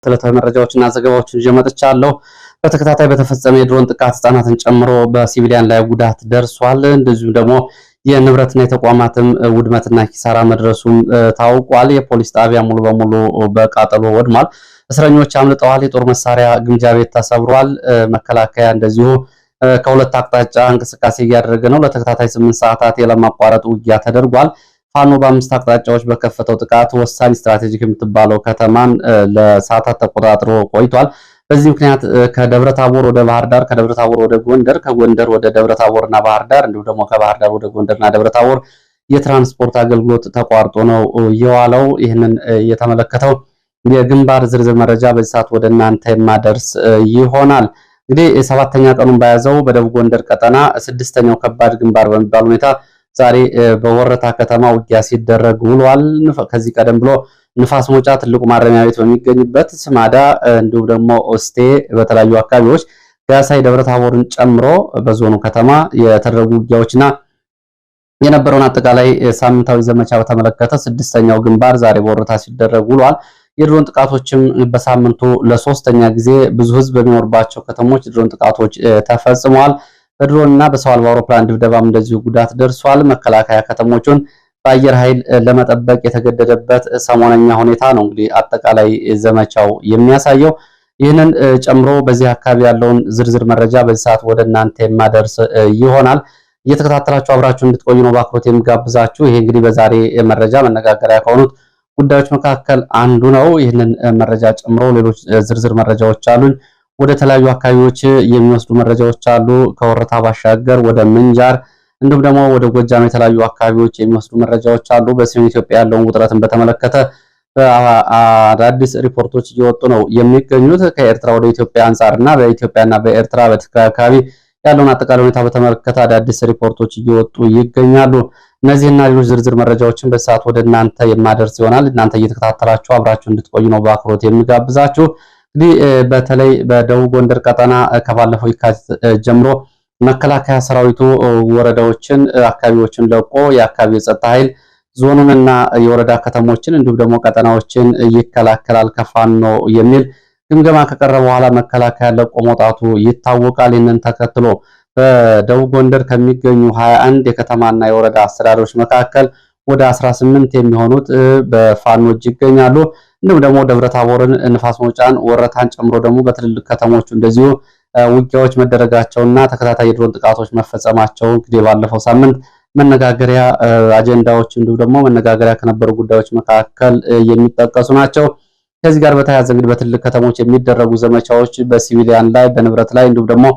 ዕለታዊ መረጃዎችና ዘገባዎችን ይዤ መጥቻለሁ። በተከታታይ በተፈጸመ የድሮን ጥቃት ህጻናትን ጨምሮ በሲቪሊያን ላይ ጉዳት ደርሷል። እንደዚሁም ደግሞ የንብረትና የተቋማትም ውድመትና ኪሳራ መድረሱም ታውቋል። የፖሊስ ጣቢያ ሙሉ በሙሉ በቃጠሎ ወድሟል። እስረኞች አምልጠዋል። የጦር መሳሪያ ግምጃ ቤት ተሰብሯል። መከላከያ እንደዚሁ ከሁለት አቅጣጫ እንቅስቃሴ እያደረገ ነው። ለተከታታይ 8 ሰዓታት ያለማቋረጥ ውጊያ ተደርጓል። ፋኖ በ5 አቅጣጫዎች በከፈተው ጥቃት ወሳኝ ስትራቴጂክ የምትባለው ከተማን ለሰዓታት ተቆጣጥሮ ቆይቷል። በዚህ ምክንያት ከደብረታቦር ወደ ባህር ዳር፣ ከደብረታቦር ወደ ጎንደር፣ ከጎንደር ወደ ደብረታቦርና ባህር ዳር እንዲሁም ደግሞ ከባህር ዳር ወደ ጎንደርና ደብረታቦር የትራንስፖርት አገልግሎት ተቋርጦ ነው የዋለው። ይህንን የተመለከተው የግንባር ዝርዝር መረጃ በዚህ ሰዓት ወደ እናንተ የማደርስ ይሆናል። እንግዲህ 7ኛ ቀኑን በያዘው በደቡብ ጎንደር ቀጠና 6ኛው ከባድ ግንባር በሚባል ሁኔታ ዛሬ በወረታ ከተማ ውጊያ ሲደረግ ውሏል። ከዚህ ቀደም ብሎ ንፋስ መውጫ ትልቁ ማረሚያ ቤት በሚገኝበት ስማዳ እንዲሁም ደግሞ ኦስቴ በተለያዩ አካባቢዎች ጋሳይ ደብረታቦርን ጨምሮ በዞኑ ከተማ የተደረጉ ውጊያዎችና የነበረውን አጠቃላይ ሳምንታዊ ዘመቻ በተመለከተ 6ኛው ግንባር ዛሬ በወረታ ሲደረግ ውሏል። የድሮን ጥቃቶችም በሳምንቱ ለ3ኛ ጊዜ ብዙ ህዝብ በሚኖርባቸው ከተሞች ድሮን ጥቃቶች ተፈጽመዋል። በድሮንና በሰው አልባ አውሮፕላን ድብደባም እንደዚሁ ጉዳት ደርሷል። መከላከያ ከተሞቹን በአየር ኃይል ለመጠበቅ የተገደደበት ሰሞነኛ ሁኔታ ነው እንግዲህ አጠቃላይ ዘመቻው የሚያሳየው። ይህንን ጨምሮ በዚህ አካባቢ ያለውን ዝርዝር መረጃ በዚህ ሰዓት ወደ እናንተ የማደርስ ይሆናል። እየተከታተላችሁ አብራችሁ እንድትቆዩ ነው በአክብሮት የሚጋብዛችሁ። ይሄ እንግዲህ በዛሬ መረጃ መነጋገሪያ ከሆኑት ጉዳዮች መካከል አንዱ ነው። ይህንን መረጃ ጨምሮ ሌሎች ዝርዝር መረጃዎች አሉን። ወደ ተለያዩ አካባቢዎች የሚወስዱ መረጃዎች አሉ። ከወረታ ባሻገር ወደ ምንጃር እንዲሁም ደግሞ ወደ ጎጃም የተለያዩ አካባቢዎች የሚወስዱ መረጃዎች አሉ። በሰሜን ኢትዮጵያ ያለውን ውጥረትን በተመለከተ አዳዲስ ሪፖርቶች እየወጡ ነው የሚገኙት። ከኤርትራ ወደ ኢትዮጵያ አንጻርና በኢትዮጵያና በኤርትራ በትግራይ አካባቢ ያለውን አጠቃላይ ሁኔታ በተመለከተ አዳዲስ ሪፖርቶች እየወጡ ይገኛሉ። እነዚህና ሌሎች ዝርዝር መረጃዎችን በሰዓት ወደ እናንተ የማደርስ ይሆናል። እናንተ እየተከታተላችሁ አብራችሁ እንድትቆዩ ነው በአክብሮት የሚጋብዛችሁ። እንግዲህ በተለይ በደቡብ ጎንደር ቀጠና ከባለፈው የካቲት ጀምሮ መከላከያ ሰራዊቱ ወረዳዎችን፣ አካባቢዎችን ለቆ የአካባቢ የጸጥታ ኃይል ዞኑንና የወረዳ ከተሞችን እንዲሁም ደግሞ ቀጠናዎችን ይከላከላል ከፋኖ የሚል ግምገማ ከቀረበ በኋላ መከላከያ ለቆ መውጣቱ ይታወቃል። ይህንን ተከትሎ በደቡብ ጎንደር ከሚገኙ 21 የከተማና የወረዳ አስተዳደሮች መካከል ወደ 18 የሚሆኑት በፋኖ እጅ ይገኛሉ። እንዲሁም ደግሞ ደብረታቦርን፣ ንፋስ መውጫን፣ ወረታን ጨምሮ ደግሞ በትልልቅ ከተሞች እንደዚሁ ውጊያዎች መደረጋቸውና ተከታታይ የድሮን ጥቃቶች መፈጸማቸው እንግዲህ ባለፈው ሳምንት መነጋገሪያ አጀንዳዎች እንዲሁም ደግሞ መነጋገሪያ ከነበሩ ጉዳዮች መካከል የሚጠቀሱ ናቸው። ከዚህ ጋር በተያያዘ እንግዲህ በትልልቅ ከተሞች የሚደረጉ ዘመቻዎች በሲቪሊያን ላይ በንብረት ላይ እንዲሁም ደግሞ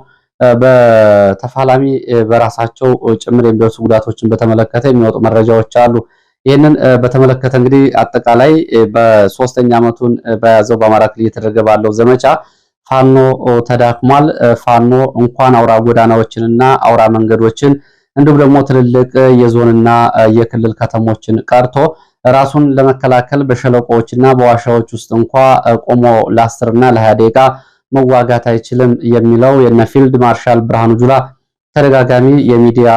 በተፋላሚ በራሳቸው ጭምር የሚደርሱ ጉዳቶችን በተመለከተ የሚወጡ መረጃዎች አሉ። ይህንን በተመለከተ እንግዲህ አጠቃላይ በ3ኛ ዓመቱን በያዘው በአማራ ክልል እየተደረገ ባለው ዘመቻ ፋኖ ተዳክሟል። ፋኖ እንኳን አውራ ጎዳናዎችንና አውራ መንገዶችን እንዲሁም ደግሞ ትልልቅ የዞንና የክልል ከተሞችን ቀርቶ ራሱን ለመከላከል በሸለቆዎችና በዋሻዎች ውስጥ እንኳ ቆሞ ለ10 እና ለ20 ደቂቃ መዋጋት አይችልም የሚለው የነ ፊልድ ማርሻል ብርሃኑ ጁላ ተደጋጋሚ የሚዲያ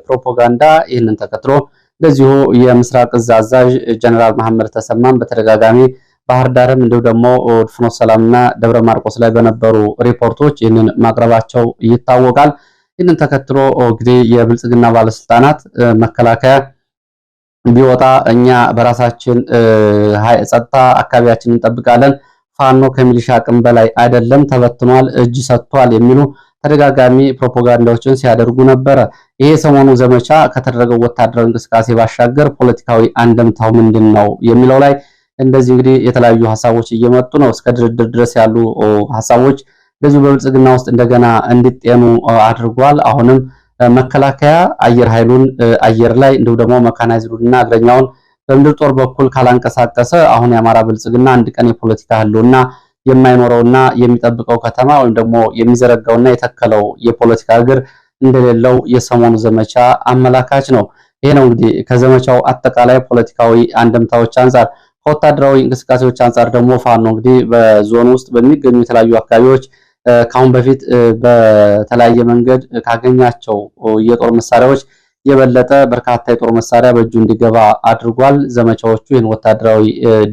ፕሮፓጋንዳ ይህንን ተከትሎ እንደዚሁ የምስራቅ እዝ አዛዥ ጀነራል መሐመድ ተሰማም በተደጋጋሚ ባህር ዳርም እንዲሁ ደግሞ ፍኖተ ሰላምና ደብረ ማርቆስ ላይ በነበሩ ሪፖርቶች ይህንን ማቅረባቸው ይታወቃል። ይህንን ተከትሎ እንግዲህ የብልጽግና ባለስልጣናት መከላከያ ቢወጣ እኛ በራሳችን ጸጥታ አካባቢያችንን እንጠብቃለን፣ ፋኖ ከሚሊሻ አቅም በላይ አይደለም፣ ተበትኗል፣ እጅ ሰጥቷል የሚሉ ተደጋጋሚ ፕሮፓጋንዳዎችን ሲያደርጉ ነበረ። ይሄ ሰሞኑ ዘመቻ ከተደረገው ወታደራዊ እንቅስቃሴ ባሻገር ፖለቲካዊ አንደምታው ምንድን ነው የሚለው ላይ እንደዚህ እንግዲህ የተለያዩ ሀሳቦች እየመጡ ነው። እስከ ድርድር ድረስ ያሉ ሀሳቦች እንደዚሁ በብልጽግና ውስጥ እንደገና እንዲጤኑ አድርጓል። አሁንም መከላከያ አየር ኃይሉን አየር ላይ እንዲሁም ደግሞ መካናይዝዱንና እግረኛውን በምድር ጦር በኩል ካላንቀሳቀሰ አሁን የአማራ ብልጽግና አንድ ቀን የፖለቲካ ህልውና የማይኖረውና የሚጠብቀው ከተማ ወይም ደግሞ የሚዘረጋውና የተከለው የፖለቲካ እግር እንደሌለው የሰሞኑ ዘመቻ አመላካች ነው። ይሄ ነው እንግዲህ ከዘመቻው አጠቃላይ ፖለቲካዊ አንደምታዎች አንፃር። ከወታደራዊ እንቅስቃሴዎች አንፃር ደግሞ ፋኖ እንግዲህ በዞን ውስጥ በሚገኙ የተለያዩ አካባቢዎች ካሁን በፊት በተለያየ መንገድ ካገኛቸው የጦር መሳሪያዎች የበለጠ በርካታ የጦር መሳሪያ በእጁ እንዲገባ አድርጓል። ዘመቻዎቹ ይህን ወታደራዊ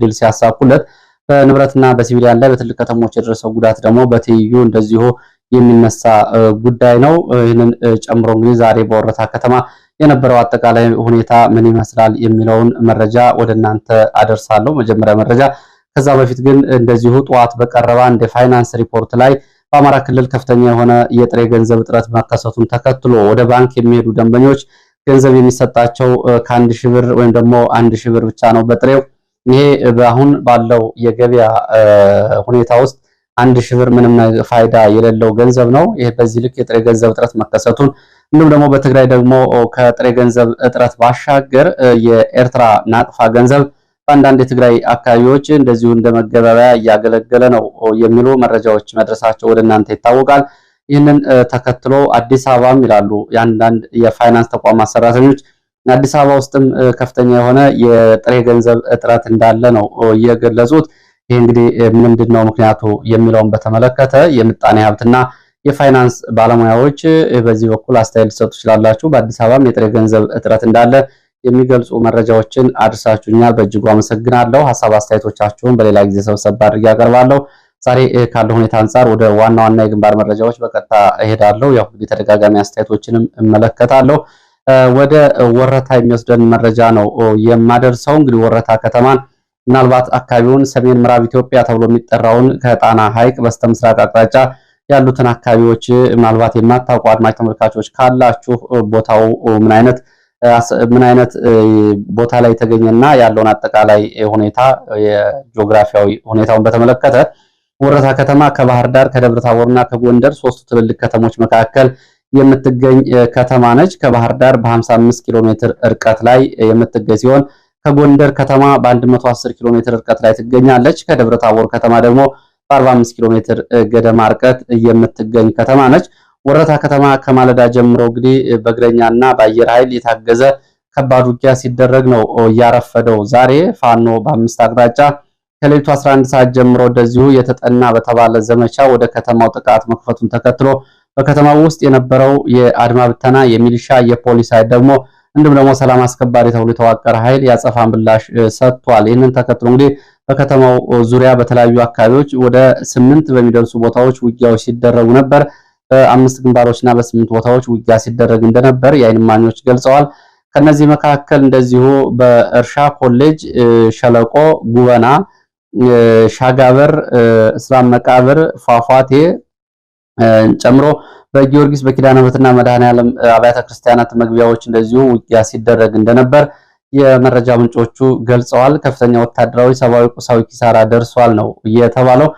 ድል ሲያሳኩለት በንብረትና በሲቪሊያን ላይ በትልቅ ከተሞች የደረሰው ጉዳት ደግሞ በትይዩ እንደዚሁ የሚነሳ ጉዳይ ነው። ይህንን ጨምሮ እንግዲህ ዛሬ በወረታ ከተማ የነበረው አጠቃላይ ሁኔታ ምን ይመስላል የሚለውን መረጃ ወደ እናንተ አደርሳለሁ። መጀመሪያ መረጃ ከዛ በፊት ግን እንደዚሁ ጠዋት በቀረበ አንድ የፋይናንስ ሪፖርት ላይ በአማራ ክልል ከፍተኛ የሆነ የጥሬ ገንዘብ እጥረት መከሰቱን ተከትሎ ወደ ባንክ የሚሄዱ ደንበኞች ገንዘብ የሚሰጣቸው ከ1000 ብር ወይም ደግሞ 1000 ብር ብቻ ነው በጥሬው። ይሄ በአሁን ባለው የገበያ ሁኔታ ውስጥ 1000 ብር ምንም ፋይዳ የሌለው ገንዘብ ነው። ይሄ በዚህ ልክ የጥሬ ገንዘብ እጥረት መከሰቱን እንዲሁም ደግሞ በትግራይ ደግሞ ከጥሬ ገንዘብ እጥረት ባሻገር የኤርትራ ናቅፋ ገንዘብ በአንዳንድ የትግራይ አካባቢዎች እንደዚሁ እንደመገበያያ እያገለገለ ነው የሚሉ መረጃዎች መድረሳቸው ወደ እናንተ ይታወቃል። ይህንን ተከትሎ አዲስ አበባም ይላሉ የአንዳንድ የፋይናንስ ተቋማት ሰራተኞች አዲስ አበባ ውስጥም ከፍተኛ የሆነ የጥሬ ገንዘብ እጥረት እንዳለ ነው የገለጹት። ይህ እንግዲህ ምንድነው ምክንያቱ የሚለውን በተመለከተ የምጣኔ ሀብትና የፋይናንስ ባለሙያዎች በዚህ በኩል አስተያየት ሊሰጡ ይችላላችሁ። በአዲስ አበባም የጥሬ ገንዘብ እጥረት እንዳለ የሚገልጹ መረጃዎችን አድርሳችሁኛል። በእጅጉ አመሰግናለሁ። ሐሳብ አስተያየቶቻችሁን በሌላ ጊዜ ሰብሰብ አድርጌ ያቀርባለሁ። ዛሬ ካለው ሁኔታ አንፃር ወደ ዋና ዋና የግንባር መረጃዎች በቀጥታ እሄዳለሁ። ያው እንግዲህ ተደጋጋሚ አስተያየቶችንም እመለከታለሁ። ወደ ወረታ የሚወስደን መረጃ ነው የማደርሰው። እንግዲህ ወረታ ከተማን ምናልባት አካባቢውን ሰሜን ምዕራብ ኢትዮጵያ ተብሎ የሚጠራውን ከጣና ሐይቅ በስተምስራቅ አቅጣጫ ያሉትን አካባቢዎች ምናልባት የማታውቁ አድማጭ ተመልካቾች ካላችሁ ቦታው ምን አይነት ቦታ ላይ የተገኘና ያለውን አጠቃላይ ሁኔታ የጂኦግራፊያዊ ሁኔታውን በተመለከተ ወረታ ከተማ ከባህር ዳር ከደብረ ታቦርና ከጎንደር ሶስቱ ትልልቅ ከተሞች መካከል የምትገኝ ከተማ ነች። ከባህር ዳር በ55 ኪሎ ሜትር ርቀት ላይ የምትገኝ ሲሆን ከጎንደር ከተማ በ110 ኪሎ ሜትር ርቀት ላይ ትገኛለች። ከደብረ ታቦር ከተማ ደግሞ በ45 ኪሎ ሜትር ገደማ ርቀት የምትገኝ ከተማ ነች። ወረታ ከተማ ከማለዳ ጀምሮ እንግዲህ በእግረኛና በአየር ኃይል የታገዘ ከባድ ውጊያ ሲደረግ ነው ያረፈደው። ዛሬ ፋኖ በአምስት አቅጣጫ ከሌሊቱ 11 ሰዓት ጀምሮ እንደዚሁ የተጠና በተባለ ዘመቻ ወደ ከተማው ጥቃት መክፈቱን ተከትሎ በከተማው ውስጥ የነበረው የአድማ ብተና፣ የሚሊሻ፣ የፖሊስ ኃይል ደግሞ እንዲሁም ደግሞ ሰላም አስከባሪ ተብሎ የተዋቀረ ኃይል ያጸፋ ምላሽ ሰጥቷል። ይህንን ተከትሎ እንግዲህ በከተማው ዙሪያ በተለያዩ አካባቢዎች ወደ 8 በሚደርሱ ቦታዎች ውጊያዎች ሲደረጉ ነበር። በ5 ግንባሮችና በ8 ቦታዎች ውጊያ ሲደረግ እንደነበር የዓይን እማኞች ገልጸዋል። ከነዚህ መካከል እንደዚሁ በእርሻ ኮሌጅ፣ ሸለቆ፣ ጉበና፣ ሻጋበር፣ እስላም መቃብር፣ ፏፏቴ ጨምሮ በጊዮርጊስ በኪዳነ ምሕረትና መድኃኔዓለም አብያተ ክርስቲያናት መግቢያዎች እንደዚሁ ውጊያ ሲደረግ እንደነበር የመረጃ ምንጮቹ ገልጸዋል። ከፍተኛ ወታደራዊ፣ ሰብአዊ፣ ቁሳዊ ኪሳራ ደርሷል ነው የተባለው።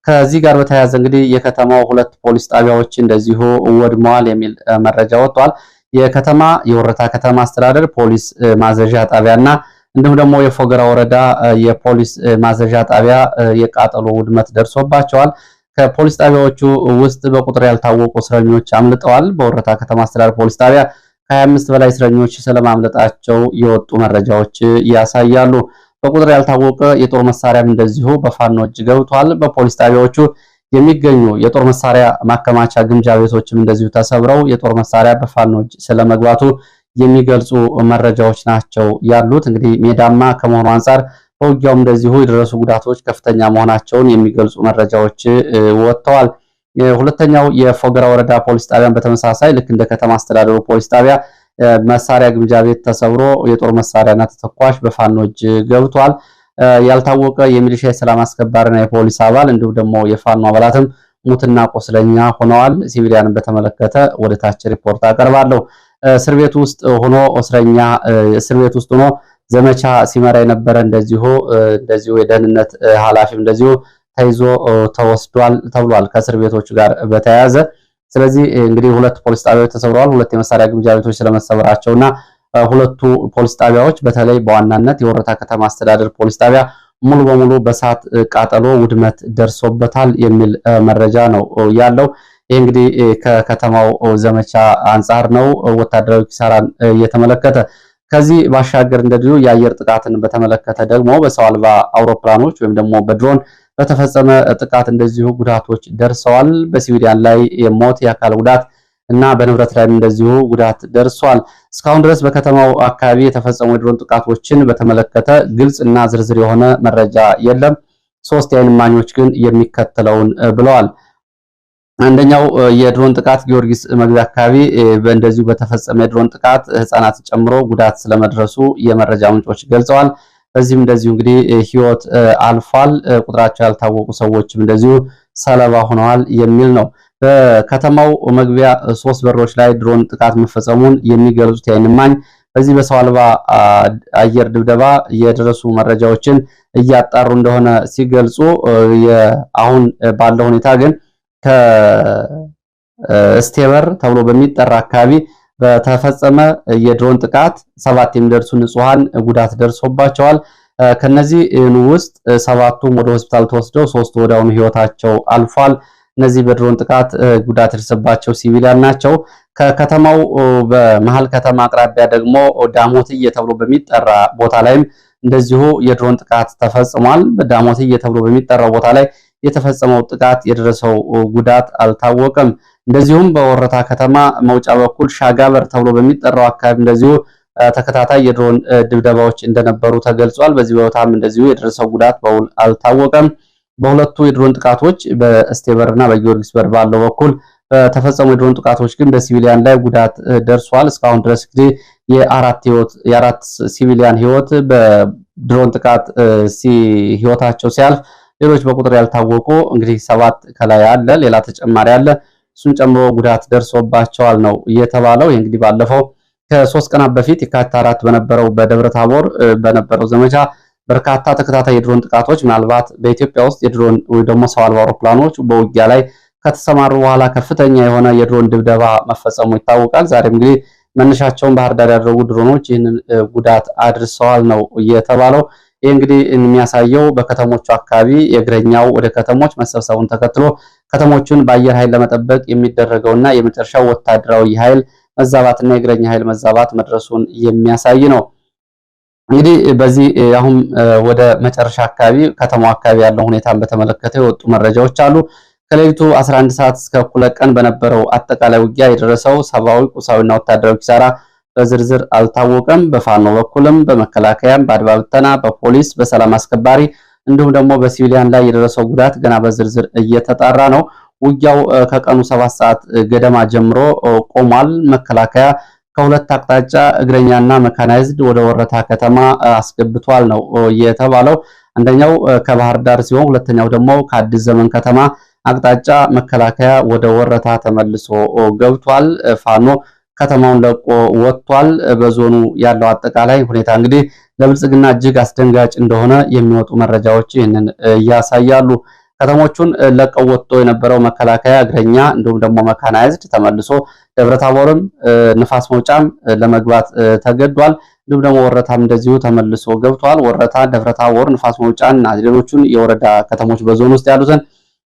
ከዚህ ጋር በተያያዘ እንግዲህ የከተማው 2 ፖሊስ ጣቢያዎች እንደዚሁ ወድመዋል የሚል መረጃ ወጥቷል። የወረታ ከተማ አስተዳደር ፖሊስ ማዘዣ ጣቢያና እንዲሁም ደግሞ የፎገራ ወረዳ የፖሊስ ማዘዣ ጣቢያ የቃጠሎ ውድመት ደርሶባቸዋል። ከፖሊስ ጣቢያዎቹ ውስጥ በቁጥር ያልታወቁ እስረኞች አምልጠዋል። በወረታ ከተማ አስተዳደር ፖሊስ ጣቢያ ከ25 በላይ እስረኞች ስለማምለጣቸው የወጡ መረጃዎች ያሳያሉ። በቁጥር ያልታወቀ የጦር መሳሪያም እንደዚሁ በፋኖ እጅ ገብቷል። በፖሊስ ጣቢያዎቹ የሚገኙ የጦር መሳሪያ ማከማቻ ግምጃ ቤቶችም እንደዚሁ ተሰብረው የጦር መሳሪያ በፋኖ እጅ ስለመግባቱ የሚገልጹ መረጃዎች ናቸው ያሉት። እንግዲህ ሜዳማ ከመሆኑ አንፃር በውጊያውም እንደዚሁ የደረሱ ጉዳቶች ከፍተኛ መሆናቸውን የሚገልጹ መረጃዎች ወጥተዋል። ሁለተኛው የፎገራ ወረዳ ፖሊስ ጣቢያን በተመሳሳይ ልክ እንደ ከተማ አስተዳደሩ ፖሊስ ጣቢያ መሳሪያ ግምጃ ቤት ተሰብሮ የጦር መሳሪያና ተተኳሽ በፋኖ እጅ ገብቷል። ያልታወቀ የሚሊሻ የሰላም አስከባሪና የፖሊስ አባል እንዲሁም ደግሞ የፋኖ አባላትም ሙትና ቆስለኛ ሆነዋል። ሲቪሊያንን በተመለከተ ወደ ታች ሪፖርት አቀርባለሁ። እስር ቤት ውስጥ ሆኖ ዘመቻ ሲመራ የነበረ እንደዚሁ የደህንነት ኃላፊም እንደዚሁ ተይዞ ተወስዷል ተብሏል ከእስር ቤቶቹ ጋር በተያያዘ። ስለዚህ እንግዲህ 2 ፖሊስ ጣቢያዎች ተሰብረዋል። 2 የመሳሪያ ግምጃ ቤቶች ስለመሰበራቸውና 2ቱ ፖሊስ ጣቢያዎች በተለይ በዋናነት የወረታ ከተማ አስተዳደር ፖሊስ ጣቢያ ሙሉ በሙሉ በእሳት ቃጠሎ ውድመት ደርሶበታል የሚል መረጃ ነው ያለው። ይህ እንግዲህ ከከተማው ዘመቻ አንጻር ነው ወታደራዊ ኪሳራን እየተመለከተ። ከዚህ ባሻገር እንደዚሁ የአየር ጥቃትን በተመለከተ ደግሞ በሰው አልባ አውሮፕላኖች ወይም ደግሞ በድሮን በተፈጸመ ጥቃት እንደዚሁ ጉዳቶች ደርሰዋል። በሲቪሊያን ላይ የሞት የአካል ጉዳት እና በንብረት ላይ እንደዚሁ ጉዳት ደርሷል። እስካሁን ድረስ በከተማው አካባቢ የተፈጸሙ የድሮን ጥቃቶችን በተመለከተ ግልጽ እና ዝርዝር የሆነ መረጃ የለም። ሶስት የዓይን እማኞች ግን የሚከተለውን ብለዋል። አንደኛው የድሮን ጥቃት ጊዮርጊስ መግቢያ አካባቢ በእንደዚሁ በተፈጸመ የድሮን ጥቃት ህፃናትን ጨምሮ ጉዳት ስለመድረሱ የመረጃ ምንጮች ገልጸዋል። በዚህም እንደዚሁ እንግዲህ ህይወት አልፏል፣ ቁጥራቸው ያልታወቁ ሰዎችም እንደዚሁ ሰለባ ሆነዋል የሚል ነው። በከተማው መግቢያ 3 በሮች ላይ ድሮን ጥቃት መፈጸሙን የሚገልጹት የዓይን እማኝ በዚህ በሰው አልባ አየር ድብደባ የደረሱ መረጃዎችን እያጣሩ እንደሆነ ሲገልጹ አሁን ባለው ሁኔታ ግን ከስቴበር ተብሎ በሚጠራ አካባቢ በተፈጸመ የድሮን ጥቃት 7 የሚደርሱ ንጹሃን ጉዳት ደርሶባቸዋል። ከነዚህ ውስጥ 7ቱም ወደ ሆስፒታል ተወስደው 3ቱ ወዲያውኑ ህይወታቸው አልፏል። እነዚህ በድሮን ጥቃት ጉዳት የደረሰባቸው ሲቪሊያን ናቸው። ከከተማው በመሃል ከተማ አቅራቢያ ደግሞ ዳሞትዬ ተብሎ በሚጠራ ቦታ ላይም እንደዚሁ የድሮን ጥቃት ተፈጽሟል። በዳሞትዬ ተብሎ በሚጠራው ቦታ ላይ የተፈጸመው ጥቃት የደረሰው ጉዳት አልታወቀም። እንደዚሁም በወረታ ከተማ መውጫ በኩል ሻጋበር ተብሎ በሚጠራው አካባቢ እንደዚሁ ተከታታይ የድሮን ድብደባዎች እንደነበሩ ተገልጿል። በዚህ ቦታም እንደዚሁ የደረሰው ጉዳት በውል አልታወቀም። በሁለቱ የድሮን ጥቃቶች በስቴበርና በጊዮርጊስ በር ባለው በኩል በተፈጸሙ የድሮን ጥቃቶች ግን በሲቪሊያን ላይ ጉዳት ደርሷል። እስካሁን ድረስ እንግዲህ የአራት ሲቪሊያን ህይወት በድሮን ጥቃት ህይወታቸው ሲያልፍ ሌሎች በቁጥር ያልታወቁ እንግዲህ 7 ከላይ አለ፣ ሌላ ተጨማሪ አለ። እሱን ጨምሮ ጉዳት ደርሶባቸዋል ነው የተባለው። እንግዲህ ባለፈው ከ3 ቀናት በፊት የካቲት 4 በነበረው በደብረ ታቦር በነበረው ዘመቻ በርካታ ተከታታይ የድሮን ጥቃቶች ምናልባት በኢትዮጵያ ውስጥ የድሮን ወይ ደግሞ ሰው አልባ አውሮፕላኖች በውጊያ ላይ ከተሰማሩ በኋላ ከፍተኛ የሆነ የድሮን ድብደባ መፈጸሙ ይታወቃል። ዛሬም እንግዲህ መነሻቸውን ባህር ዳር ያደረጉ ድሮኖች ይህንን ጉዳት አድርሰዋል ነው የተባለው። ይህ እንግዲህ የሚያሳየው በከተሞቹ አካባቢ የእግረኛው ወደ ከተሞች መሰብሰቡን ተከትሎ ከተሞቹን በአየር ኃይል ለመጠበቅ የሚደረገውና የመጨረሻው ወታደራዊ ኃይል መዛባትና የእግረኛ ኃይል መዛባት መድረሱን የሚያሳይ ነው። እንግዲህ በዚህ አሁን ወደ መጨረሻ አካባቢ ከተማው አካባቢ ያለው ሁኔታን በተመለከተ የወጡ መረጃዎች አሉ። ከሌሊቱ 11 ሰዓት እስከ እኩለ ቀን በነበረው አጠቃላይ ውጊያ የደረሰው ሰብአዊ፣ ቁሳዊና ወታደራዊ ኪሳራ በዝርዝር አልታወቀም። በፋኖ በኩልም በመከላከያም፣ በአድማ ብተና፣ በፖሊስ፣ በሰላም አስከባሪ እንዲሁም ደግሞ በሲቪሊያን ላይ የደረሰው ጉዳት ገና በዝርዝር እየተጣራ ነው። ውጊያው ከቀኑ 7 ሰዓት ገደማ ጀምሮ ቆሟል። መከላከያ ከሁለት አቅጣጫ እግረኛና መካናይዝድ ወደ ወረታ ከተማ አስገብቷል ነው የተባለው። አንደኛው ከባህር ዳር ሲሆን ሁለተኛው ደግሞ ከአዲስ ዘመን ከተማ አቅጣጫ መከላከያ ወደ ወረታ ተመልሶ ገብቷል። ፋኖ ከተማውን ለቆ ወጥቷል። በዞኑ ያለው አጠቃላይ ሁኔታ እንግዲህ ለብልጽግና እጅግ አስደንጋጭ እንደሆነ የሚወጡ መረጃዎች ይህንን ያሳያሉ። ከተሞቹን ለቀው ወጥቶ የነበረው መከላከያ እግረኛ እንዲሁም ደግሞ መካናይዝድ ተመልሶ ደብረታቦርም ንፋስ መውጫም ለመግባት ተገዷል። እንዲሁም ደግሞ ወረታም እንደዚሁ ተመልሶ ገብቷል። ወረታ፣ ደብረታቦር፣ ንፋስ መውጫና ሌሎቹን የወረዳ ከተሞች በዞን ውስጥ ያሉትን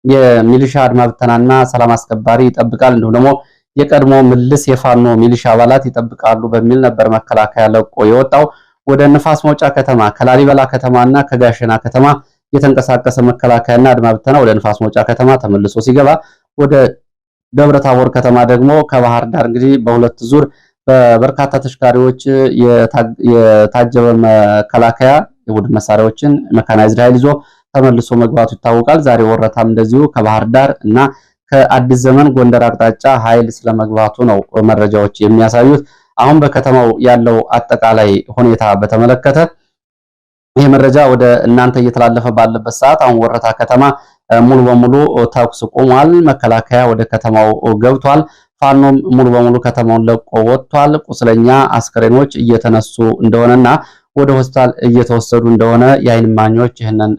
የሚሊሻ አድማ ብተናና ሰላም አስከባሪ ይጠብቃል። እንዲሁም ደግሞ የቀድሞ ምልስ የፋኖ ሚሊሻ አባላት ይጠብቃሉ በሚል ነበር መከላከያ ለቆ የወጣው። ወደ ንፋስ መውጫ ከተማ ከላሊበላ ከተማና ከጋሸና ከተማ የተንቀሳቀሰ መከላከያና አድማ ብተና ወደ ንፋስ መውጫ ከተማ ተመልሶ ሲገባ፣ ወደ ደብረታቦር ከተማ ደግሞ ከባህር ዳር እንግዲህ በሁለት ዙር በበርካታ ተሽካሪዎች የታጀበ መከላከያ የቡድን መሳሪያዎችን መካናይዝድ ኃይል ይዞ ተመልሶ መግባቱ ይታወቃል። ዛሬ ወረታም እንደዚሁ ከባህር ዳር እና ከአዲስ ዘመን ጎንደር አቅጣጫ ኃይል ስለመግባቱ ነው መረጃዎች የሚያሳዩት። አሁን በከተማው ያለው አጠቃላይ ሁኔታ በተመለከተ ይህ መረጃ ወደ እናንተ እየተላለፈ ባለበት ሰዓት አሁን ወረታ ከተማ ሙሉ በሙሉ ተኩስ ቆሟል። መከላከያ ወደ ከተማው ገብቷል። ፋኖም ሙሉ በሙሉ ከተማውን ለቆ ወጥቷል። ቁስለኛ አስከሬኖች እየተነሱ እንደሆነና ወደ ሆስፒታል እየተወሰዱ እንደሆነ የዓይን እማኞች ይህንን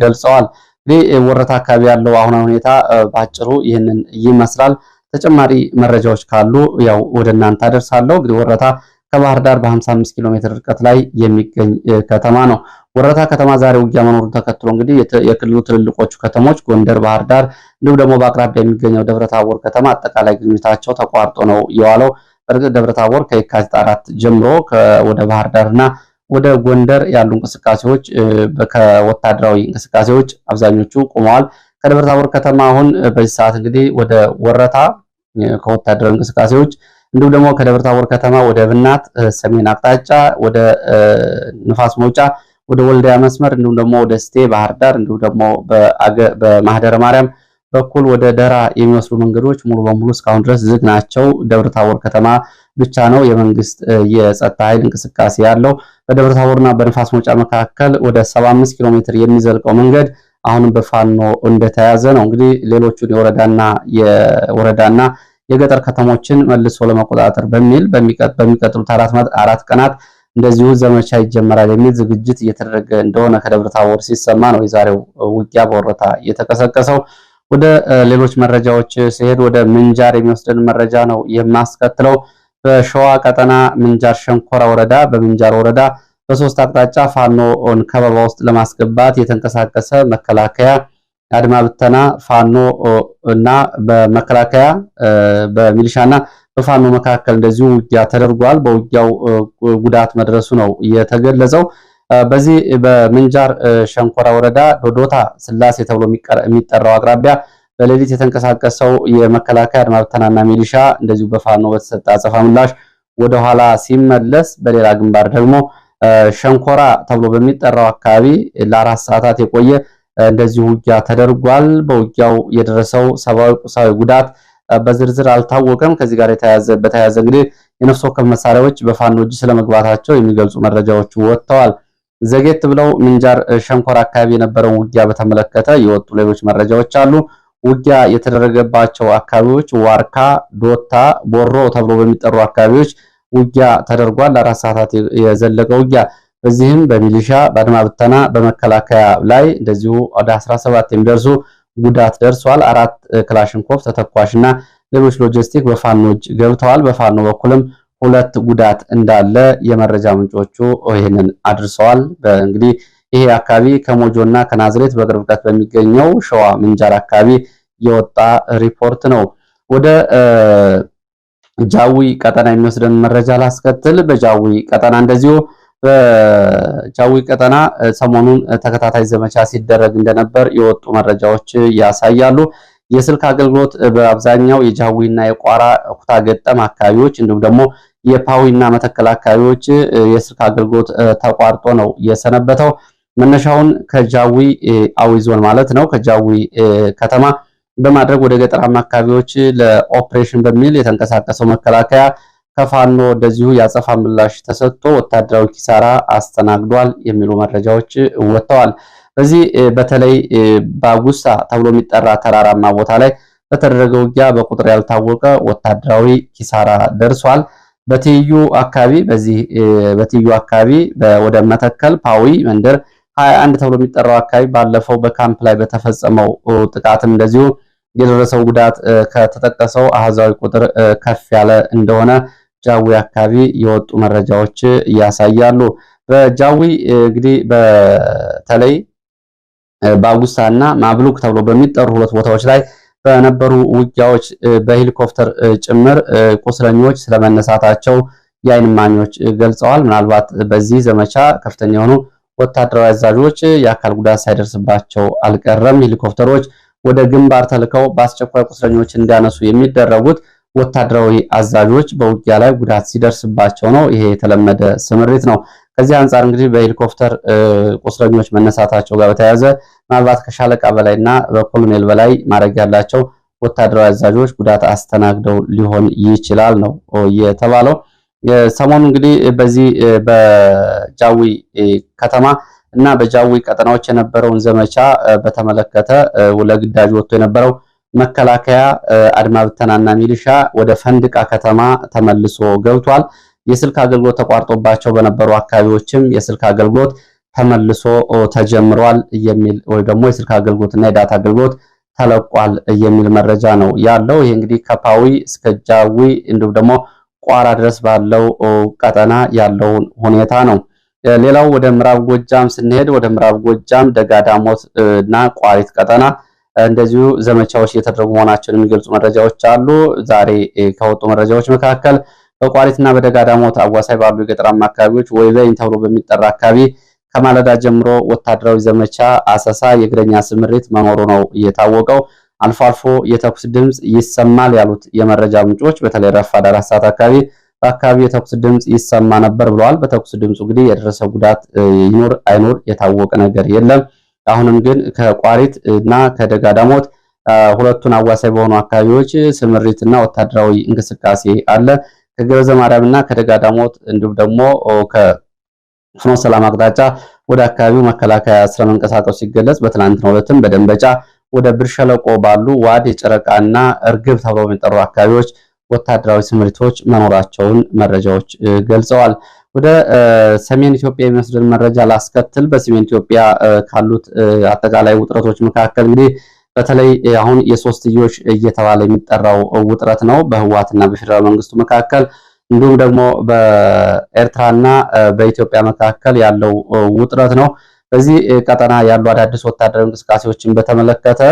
ገልጸዋል። እንግዲህ ወረታ አካባቢ ያለው አሁን ሁኔታ ባጭሩ ይህንን ይመስላል። ተጨማሪ መረጃዎች ካሉ ያው ወደ እናንተ አደርሳለሁ። እንግዲህ ወረታ ከባህር ዳር በ55 ኪሎ ሜትር ርቀት ላይ የሚገኝ ከተማ ነው። ወረታ ከተማ ዛሬ ውጊያ መኖሩን ተከትሎ እንግዲህ የክልሉ ትልልቆቹ ከተሞች ጎንደር፣ ባህር ዳር እንዲሁም ደግሞ በአቅራቢያ የሚገኘው ደብረታቦር ከተማ አጠቃላይ ግንኙነታቸው ተቋርጦ ነው የዋለው። በእርግጥ ደብረታቦር ከየካቲት 4 ጀምሮ ወደ ባህር ዳርና ወደ ጎንደር ያሉ እንቅስቃሴዎች ከወታደራዊ እንቅስቃሴዎች አብዛኞቹ ቆመዋል። ከደብረታቦር ከተማ አሁን በዚህ ሰዓት እንግዲህ ወደ ወረታ ከወታደራዊ እንቅስቃሴዎች እንዲሁም ደግሞ ከደብረታቦር ከተማ ወደ ብናት ሰሜን አቅጣጫ ወደ ንፋስ መውጫ ወደ ወልዲያ መስመር እንዲሁም ደግሞ ወደ ስቴ ባህር ዳር እንዲሁም ደግሞ በማህደረ ማርያም በኩል ወደ ደራ የሚወስዱ መንገዶች ሙሉ በሙሉ እስካሁን ድረስ ዝግ ናቸው። ደብረታቦር ከተማ ብቻ ነው የመንግስት የጸጥታ ኃይል እንቅስቃሴ ያለው። በደብረታቦርና በንፋስ መውጫ መካከል ወደ 75 ኪሎ ሜትር የሚዘልቀው መንገድ አሁንም በፋኖ እንደተያዘ ነው። እንግዲህ ሌሎቹን የወረዳና የገጠር ከተሞችን መልሶ ለመቆጣጠር በሚል በሚቀጥሉት አራት ቀናት እንደዚሁ ዘመቻ ይጀመራል የሚል ዝግጅት እየተደረገ እንደሆነ ከደብረታቦር ሲሰማ ነው የዛሬው ውጊያ በወረታ የተቀሰቀሰው። ወደ ሌሎች መረጃዎች ሲሄድ ወደ ምንጃር የሚወስደን መረጃ ነው የማስከትለው። በሸዋ ቀጠና ምንጃር ሸንኮራ ወረዳ በምንጃር ወረዳ በሶስት አቅጣጫ ፋኖን ከበባ ውስጥ ለማስገባት የተንቀሳቀሰ መከላከያ አድማ ብተና ፋኖ እና በመከላከያ በሚሊሻና በፋኖ መካከል እንደዚሁ ውጊያ ተደርጓል። በውጊያው ጉዳት መድረሱ ነው የተገለጸው። በዚህ በምንጃር ሸንኮራ ወረዳ ዶዶታ ስላሴ ተብሎ የሚጠራው አቅራቢያ በሌሊት የተንቀሳቀሰው የመከላከያ አድማ ብተናና ሚሊሻ እንደዚሁ በፋኖ በተሰጠ አጸፋ ምላሽ ወደ ኋላ ሲመለስ፣ በሌላ ግንባር ደግሞ ሸንኮራ ተብሎ በሚጠራው አካባቢ ለ4 ሰዓታት የቆየ እንደዚሁ ውጊያ ተደርጓል። በውጊያው የደረሰው ሰብአዊ ቁሳዊ ጉዳት በዝርዝር አልታወቀም። ከዚህ ጋር በተያያዘ እንግዲህ የነፍስ ወከፍ መሳሪያዎች በፋኖ እጅ ስለመግባታቸው የሚገልጹ መረጃዎች ወጥተዋል። ዘጌት ብለው ምንጃር ሸንኮራ አካባቢ የነበረውን ውጊያ በተመለከተ የወጡ ሌሎች መረጃዎች አሉ። ውጊያ የተደረገባቸው አካባቢዎች ዋርካ፣ ዶታ፣ ቦሮ ተብሎ በሚጠሩ አካባቢዎች ውጊያ ተደርጓል። ለ4 ሰዓታት የዘለቀ ውጊያ። በዚህም በሚሊሻ በአድማ ብተና በመከላከያ ላይ እንደዚሁ ወደ 17 የሚደርሱ ጉዳት ደርሷል። 4 ክላሽንኮቭ ተተኳሽና ሌሎች ሎጂስቲክ በፋኖ እጅ ገብተዋል። በፋኖ በኩልም 2 ጉዳት እንዳለ የመረጃ ምንጮቹ ይህንን አድርሰዋል። እንግዲህ ይሄ አካባቢ ከሞጆና ከናዝሬት በቅርብ ርቀት በሚገኘው ሸዋ ምንጃር አካባቢ የወጣ ሪፖርት ነው። ወደ ጃዊ ቀጠና የሚወስደን መረጃ ላስከትል። በጃዊ ቀጠና እንደዚሁ በጃዊ ቀጠና ሰሞኑን ተከታታይ ዘመቻ ሲደረግ እንደነበር የወጡ መረጃዎች ያሳያሉ። የስልክ አገልግሎት በአብዛኛው የጃዊና የቋራ ኩታ ገጠም አካባቢዎች እንዲሁም ደግሞ የፓዊና መተከል አካባቢዎች የስልክ አገልግሎት ተቋርጦ ነው የሰነበተው። መነሻውን ከጃዊ አዊ ዞን ማለት ነው ከጃዊ ከተማ በማድረግ ወደ ገጠራማ አካባቢዎች ለኦፕሬሽን በሚል የተንቀሳቀሰው መከላከያ ከፋኖ እንደዚሁ ያጸፋ ምላሽ ተሰጥቶ ወታደራዊ ኪሳራ አስተናግዷል የሚሉ መረጃዎች ወጥተዋል። በዚህ በተለይ ባጉሳ ተብሎ የሚጠራ ተራራማ ቦታ ላይ በተደረገ ውጊያ በቁጥር ያልታወቀ ወታደራዊ ኪሳራ ደርሷል። በትይዩ አካባቢ ወደ መተከል ፓዊ መንደር 21 ተብሎ የሚጠራው አካባቢ ባለፈው በካምፕ ላይ በተፈጸመው ጥቃትም እንደዚሁ የደረሰው ጉዳት ከተጠቀሰው አሃዛዊ ቁጥር ከፍ ያለ እንደሆነ ጃዊ አካባቢ የወጡ መረጃዎች ያሳያሉ። በጃዊ እንግዲህ በተለይ ባጉሳና ማብሉክ ተብሎ በሚጠሩ 2 ቦታዎች ላይ በነበሩ ውጊያዎች በሄሊኮፕተር ጭምር ቁስለኞች ስለመነሳታቸው የዓይን እማኞች ገልጸዋል። ምናልባት በዚህ ዘመቻ ከፍተኛ የሆኑ ወታደራዊ አዛዦች የአካል ጉዳት ሳይደርስባቸው አልቀረም። ሄሊኮፕተሮች ወደ ግንባር ተልከው በአስቸኳይ ቁስለኞች እንዲያነሱ የሚደረጉት ወታደራዊ አዛዦች በውጊያ ላይ ጉዳት ሲደርስባቸው ነው። ይሄ የተለመደ ስምሪት ነው። ከዚህ አንጻር እንግዲህ በሄሊኮፕተር ቁስለኞች መነሳታቸው ጋር በተያያዘ ምናልባት ከሻለቃ በላይና በኮሎኔል በላይ ማዕረግ ያላቸው ወታደራዊ አዛዦች ጉዳት አስተናግደው ሊሆን ይችላል ነው የተባለው። ሰሞኑ እንግዲህ በዚህ በጃዊ ከተማ እና በጃዊ ቀጠናዎች የነበረውን ዘመቻ በተመለከተ ለግዳጅ ወጥቶ የነበረው መከላከያ አድማ ብተናና ሚሊሻ ወደ ፈንድቃ ከተማ ተመልሶ ገብቷል። የስልክ አገልግሎት ተቋርጦባቸው በነበሩ አካባቢዎችም የስልክ አገልግሎት ተመልሶ ተጀምሯል የሚል ወይ ደግሞ የስልክ አገልግሎትና የዳታ አገልግሎት ተለቋል የሚል መረጃ ነው ያለው። ይሄ እንግዲህ ከፓዊ እስከ ጃዊ እንዲሁም ደግሞ ቋራ ድረስ ባለው ቀጠና ያለውን ሁኔታ ነው። ሌላው ወደ ምዕራብ ጎጃም ስንሄድ ወደ ምዕራብ ጎጃም ደጋዳሞት እና ቋሪት ቀጠና እንደዚሁ ዘመቻዎች እየተደረጉ መሆናቸውን የሚገልጹ መረጃዎች አሉ። ዛሬ ከወጡ መረጃዎች መካከል በቋሪትና በደጋዳሞት አዋሳኝ ባሉ የገጠራማ አካባቢዎች ወይበይን ተብሎ በሚጠራ አካባቢ ከማለዳ ጀምሮ ወታደራዊ ዘመቻ አሰሳ፣ የእግረኛ ስምሪት መኖሩ ነው የታወቀው። አልፎ አልፎ የተኩስ ድምፅ ይሰማል ያሉት የመረጃ ምንጮች በተለይ ረፋድ 4 ሰዓት አካባቢ በአካባቢው የተኩስ ድምጽ ይሰማ ነበር ብለዋል። በተኩስ ድምጹ እንግዲህ የደረሰ ጉዳት ይኖር አይኖር የታወቀ ነገር የለም። አሁንም ግን ከቋሪት እና ከደጋዳሞት ሁለቱን አዋሳኝ በሆኑ አካባቢዎች ስምሪትና ወታደራዊ እንቅስቃሴ አለ። ከገበዘ ማርያምና ከደጋዳሞት እንዲሁም ደግሞ ከፍኖተ ሰላም አቅጣጫ ወደ አካባቢው መከላከያ ስለመንቀሳቀሱ ሲገለጽ፣ በትናንትናው ዕለትም በደንበጫ ወደ ብር ሸለቆ ባሉ ዋድ የጨረቃና እርግብ ተብለው የሚጠሩ አካባቢዎች ወታደራዊ ስምሪቶች መኖራቸውን መረጃዎች ገልጸዋል። ወደ ሰሜን ኢትዮጵያ የሚወስድን መረጃ ላስከትል። በሰሜን ኢትዮጵያ ካሉት አጠቃላይ ውጥረቶች መካከል እንግዲህ በተለይ አሁን የሶስትዮሽ እየተባለ የሚጠራው ውጥረት ነው በህወሓትና በፌደራል መንግስቱ መካከል፣ እንዲሁም ደግሞ በኤርትራና በኢትዮጵያ መካከል ያለው ውጥረት ነው። በዚህ ቀጠና ያሉ አዳዲስ ወታደራዊ እንቅስቃሴዎችን በተመለከተ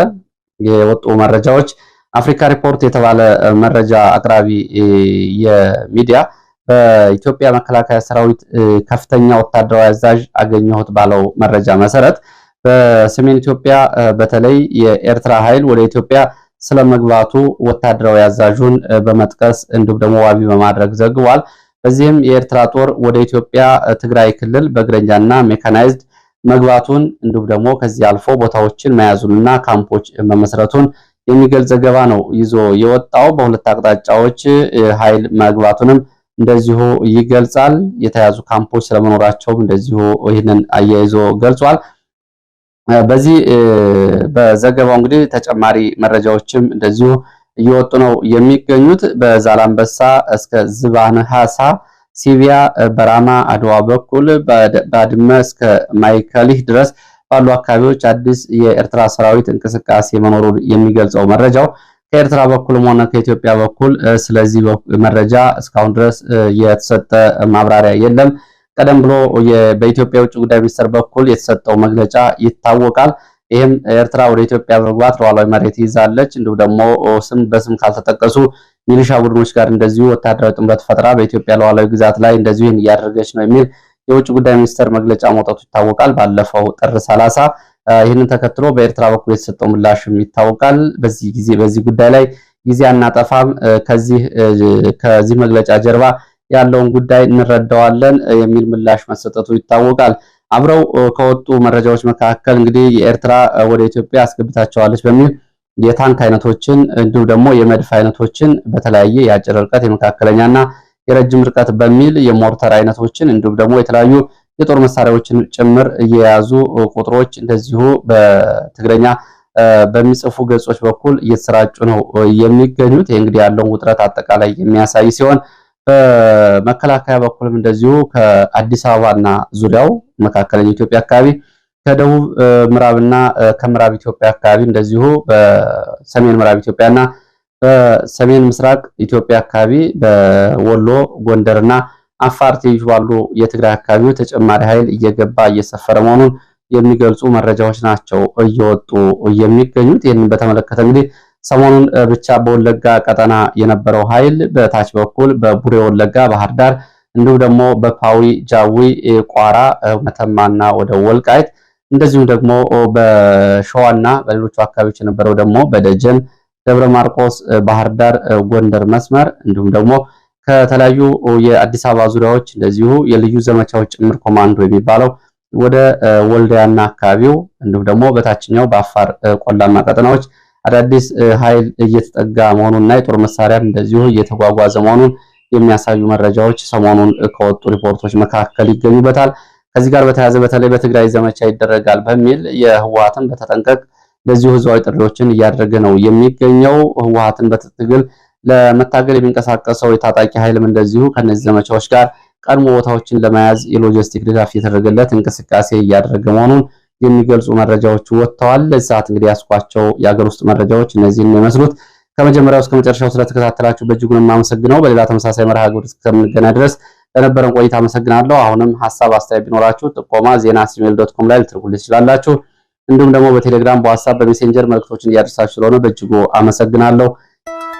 የወጡ መረጃዎች አፍሪካ ሪፖርት የተባለ መረጃ አቅራቢ የሚዲያ በኢትዮጵያ መከላከያ ሰራዊት ከፍተኛ ወታደራዊ አዛዥ አገኘሁት ባለው መረጃ መሰረት በሰሜን ኢትዮጵያ በተለይ የኤርትራ ኃይል ወደ ኢትዮጵያ ስለመግባቱ ወታደራዊ አዛዡን በመጥቀስ እንዲሁም ደግሞ ዋቢ በማድረግ ዘግቧል። በዚህም የኤርትራ ጦር ወደ ኢትዮጵያ ትግራይ ክልል በእግረኛና ሜካናይዝድ መግባቱን እንዲሁም ደግሞ ከዚህ አልፎ ቦታዎችን መያዙንና ካምፖች መመስረቱን የሚገልጽ ዘገባ ነው ይዞ የወጣው። በሁለት አቅጣጫዎች ኃይል መግባቱንም እንደዚሁ ይገልጻል። የተያዙ ካምፖች ስለመኖራቸውም እንደዚሁ ይህንን አያይዞ ገልጿል። በዚህ በዘገባው እንግዲህ ተጨማሪ መረጃዎችም እንደዚሁ እየወጡ ነው የሚገኙት። በዛላምበሳ እስከ ዝባንሃሳ ሲቪያ በራማ አድዋ በኩል ባድመ እስከ ማይከሊህ ድረስ ባሉ አካባቢዎች አዲስ የኤርትራ ሰራዊት እንቅስቃሴ መኖሩን የሚገልጸው መረጃው ከኤርትራ በኩልም ሆነ ከኢትዮጵያ በኩል ስለዚህ መረጃ እስካሁን ድረስ የተሰጠ ማብራሪያ የለም። ቀደም ብሎ በኢትዮጵያ የውጭ ጉዳይ ሚኒስቴር በኩል የተሰጠው መግለጫ ይታወቃል። ይህም ኤርትራ ወደ ኢትዮጵያ በመግባት ሉዓላዊ መሬት ይዛለች፣ እንዲሁም ደግሞ በስም ካልተጠቀሱ ሚሊሻ ቡድኖች ጋር እንደዚሁ ወታደራዊ ጥምረት ፈጥራ በኢትዮጵያ ሉዓላዊ ግዛት ላይ እንደዚሁ እያደረገች ነው የሚል የውጭ ጉዳይ ሚኒስቴር መግለጫ መውጣቱ ይታወቃል። ባለፈው ጥር 30 ይህንን ተከትሎ በኤርትራ በኩል የተሰጠው ምላሽም ይታወቃል። በዚህ ጉዳይ ላይ ጊዜ አናጠፋም፣ ከዚህ መግለጫ ጀርባ ያለውን ጉዳይ እንረዳዋለን የሚል ምላሽ መሰጠቱ ይታወቃል። አብረው ከወጡ መረጃዎች መካከል እንግዲህ የኤርትራ ወደ ኢትዮጵያ አስገብታቸዋለች በሚል የታንክ አይነቶችን እንዲሁም ደግሞ የመድፍ አይነቶችን በተለያየ የአጭር ርቀት የመካከለኛና የረጅም ርቀት በሚል የሞርተር አይነቶችን እንዲሁም ደግሞ የተለያዩ የጦር መሳሪያዎችን ጭምር እየያዙ ቁጥሮች እንደዚሁ በትግረኛ በሚጽፉ ገጾች በኩል እየተሰራጩ ነው የሚገኙት። ይህ እንግዲህ ያለውን ውጥረት አጠቃላይ የሚያሳይ ሲሆን በመከላከያ በኩልም እንደዚሁ ከአዲስ አበባና ዙሪያው መካከለኛ ኢትዮጵያ አካባቢ ከደቡብ ምዕራብና ከምዕራብ ኢትዮጵያ አካባቢ እንደዚሁ በሰሜን ምዕራብ ኢትዮጵያና በሰሜን ምስራቅ ኢትዮጵያ አካባቢ በወሎ ጎንደርና አፋር ትይዩ ባሉ የትግራይ አካባቢዎች ተጨማሪ ኃይል እየገባ እየሰፈረ መሆኑን የሚገልጹ መረጃዎች ናቸው እየወጡ የሚገኙት። ይህንን በተመለከተ እንግዲህ ሰሞኑን ብቻ በወለጋ ቀጠና የነበረው ኃይል በታች በኩል በቡሬ ወለጋ፣ ባህር ዳር እንዲሁም ደግሞ በፓዊ ጃዊ፣ ቋራ፣ መተማና ወደ ወልቃይት እንደዚሁም ደግሞ በሸዋና በሌሎቹ አካባቢዎች የነበረው ደግሞ በደጀን፣ ደብረ ማርቆስ፣ ባህር ዳር፣ ጎንደር መስመር እንዲሁም ደግሞ ከተለያዩ የአዲስ አበባ ዙሪያዎች እንደዚሁ የልዩ ዘመቻዎች ጭምር ኮማንዶ የሚባለው ወደ ወልዲያና አካባቢው እንዲሁም ደግሞ በታችኛው በአፋር ቆላማ ቀጠናዎች አዳዲስ ኃይል እየተጠጋ መሆኑንና የጦር መሳሪያም እንደዚሁ እየተጓጓዘ መሆኑን የሚያሳዩ መረጃዎች ሰሞኑን ከወጡ ሪፖርቶች መካከል ይገኙበታል። ከዚህ ጋር በተያያዘ በተለይ በትግራይ ዘመቻ ይደረጋል በሚል የህወሓትን በተጠንቀቅ ለዚሁ ህዝባዊ ጥሪዎችን እያደረገ ነው የሚገኘው። ህወሓትን በትግል ለመታገል የሚንቀሳቀሰው የታጣቂ ኃይልም እንደዚሁ ከነዚህ ዘመቻዎች ጋር ቀድሞ ቦታዎችን ለመያዝ የሎጂስቲክ ድጋፍ እየተደረገለት እንቅስቃሴ እያደረገ መሆኑን የሚገልጹ መረጃዎች ወጥተዋል። ለዚህ ሰዓት እንግዲህ ያስኳቸው የሀገር ውስጥ መረጃዎች እነዚህን የሚመስሉት። ከመጀመሪያው እስከ መጨረሻው ስለተከታተላችሁ በእጅጉን የማመሰግነው። በሌላ ተመሳሳይ መርሃ ግብር እስከምንገናኝ ድረስ ለነበረን ቆይታ አመሰግናለሁ። አሁንም ሐሳብ አስተያየት ቢኖራችሁ ጥቆማ ዜና@gmail.com ላይ ልትልኩልኝ ትችላላችሁ። እንዲሁም ደግሞ በቴሌግራም፣ በዋትስአፕ፣ በሜሴንጀር መልእክቶችን እያደረሳችሁ ስለሆነ በእጅጉ አመሰግናለሁ።